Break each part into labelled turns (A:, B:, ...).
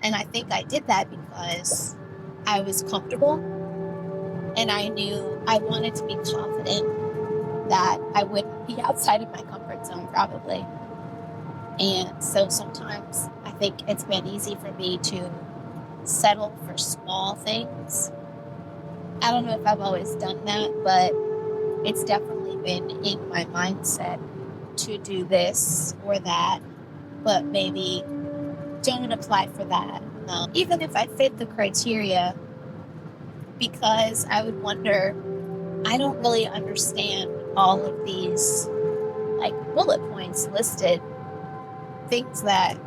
A: And I think I did that because I was comfortable and I knew I wanted to be confident that I wouldn't be outside of my comfort zone probably. And so sometimes I think it's been easy for me to settle for small things. I don't know if I've always done that, but it's definitely been in my mindset to do this or that, but maybe don't apply for that. Even if I fit the criteria, because I would wonder, I don't really understand all of these like bullet points listed, things that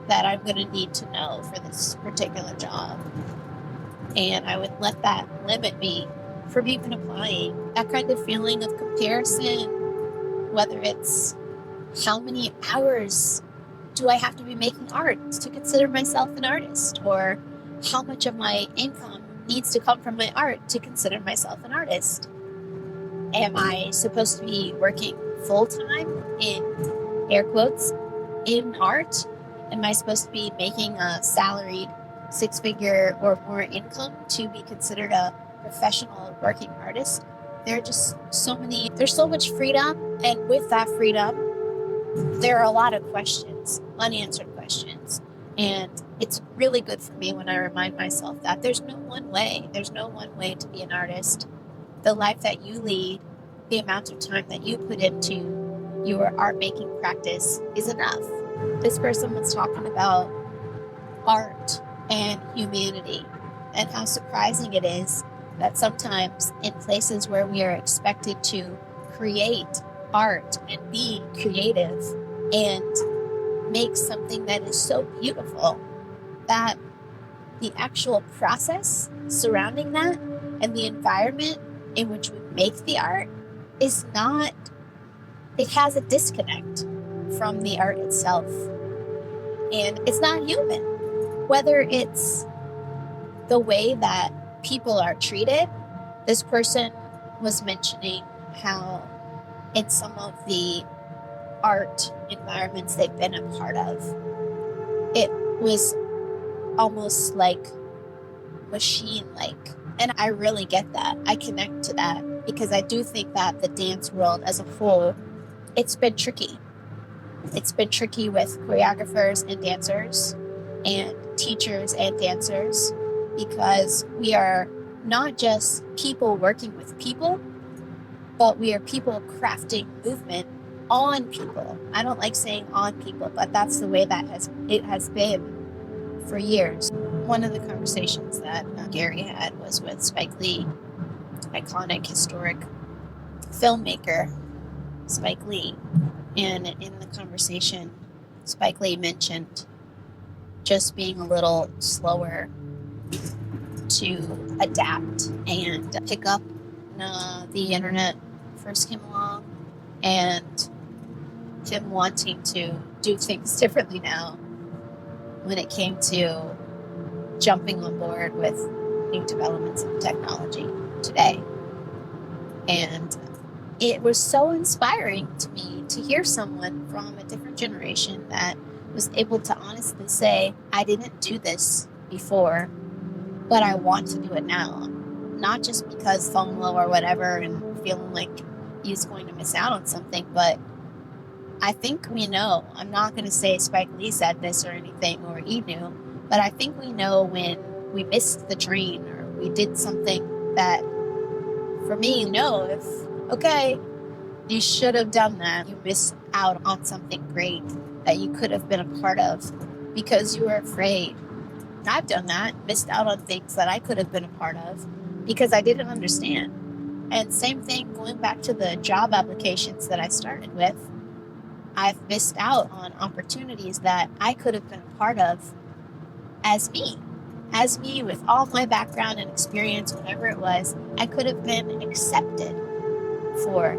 A: I'm going to need to know for this particular job. And I would let that limit me from even applying. That kind of feeling of comparison, whether it's how many hours do I have to be making art to consider myself an artist, or how much of my income needs to come from my art to consider myself an artist. Am I supposed to be working full-time in air quotes in art? Am I supposed to be making a salaried six-figure or more income to be considered a professional working artist? There's so much freedom, and with that freedom, there are a lot of questions, unanswered questions. And it's really good for me when I remind myself that there's no one way to be an artist. The life that you lead, the amount of time that you put into your art making practice is enough. This person was talking about art and humanity and how surprising it is that sometimes in places where we are expected to create art and be creative and make something that is so beautiful, that the actual process surrounding that and the environment in which we make the art is not, it has a disconnect from the art itself. And it's not human. Whether it's the way that people are treated, this person was mentioning how in some of the art environments they've been a part of, it was almost like machine-like. And I really get that. I connect to that because I do think that the dance world as a whole, it's been tricky. It's been tricky with choreographers and dancers and teachers and dancers because we are not just people working with people, but we are people crafting movement on people. I don't like saying on people, but that's the way that it has been for years. One of the conversations that Gary had was with Spike Lee, iconic historic filmmaker Spike Lee. And in the conversation, Spike Lee mentioned just being a little slower to adapt and pick up the internet first came along, and him wanting to do things differently now when it came to jumping on board with new developments in technology today. And it was so inspiring to me to hear someone from a different generation that was able to honestly say, I didn't do this before, but I want to do it now. Not just because FOMO or whatever and feeling like he's going to miss out on something, but I think we know. I'm not going to say Spike Lee said this or anything or he knew, but I think we know when we missed the train or we did something that, for me, okay, you should have done that. You missed out on something great that you could have been a part of because you were afraid. I've done that, missed out on things that I could have been a part of because I didn't understand. And same thing going back to the job applications that I started with. I've missed out on opportunities that I could have been a part of as me with all my background and experience, whatever it was, I could have been accepted for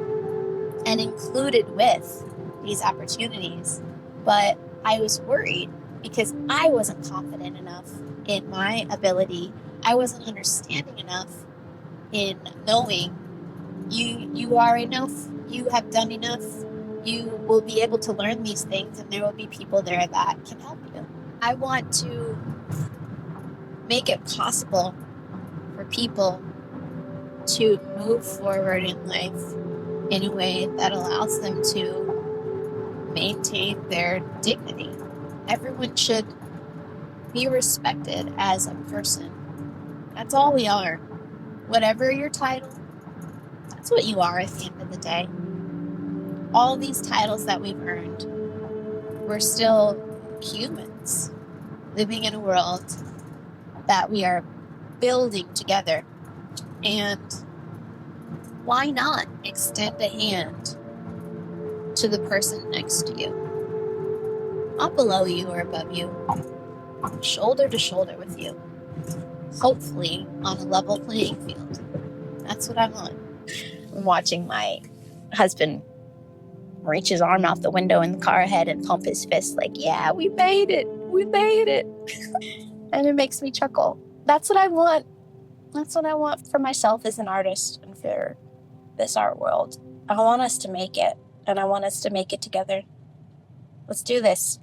A: and included with these opportunities. But I was worried because I wasn't confident enough in my ability. I wasn't understanding enough in knowing you are enough, you have done enough, you will be able to learn these things, and there will be people there that can help you. I want to make it possible for people to move forward in life in a way that allows them to maintain their dignity. Everyone should be respected as a person. That's all we are. Whatever your title, that's what you are at the end of the day. All these titles that we've earned, we're still humans living in a world that we are building together. And why not extend a hand to the person next to you? Not below you or above you, shoulder to shoulder with you. Hopefully on a level playing field. That's what I want. I'm watching my husband reach his arm out the window in the car ahead and pump his fist like, yeah, we made it. We made it. And it makes me chuckle. That's what I want. That's what I want for myself as an artist and for this art world. I want us to make it, and I want us to make it together. Let's do this.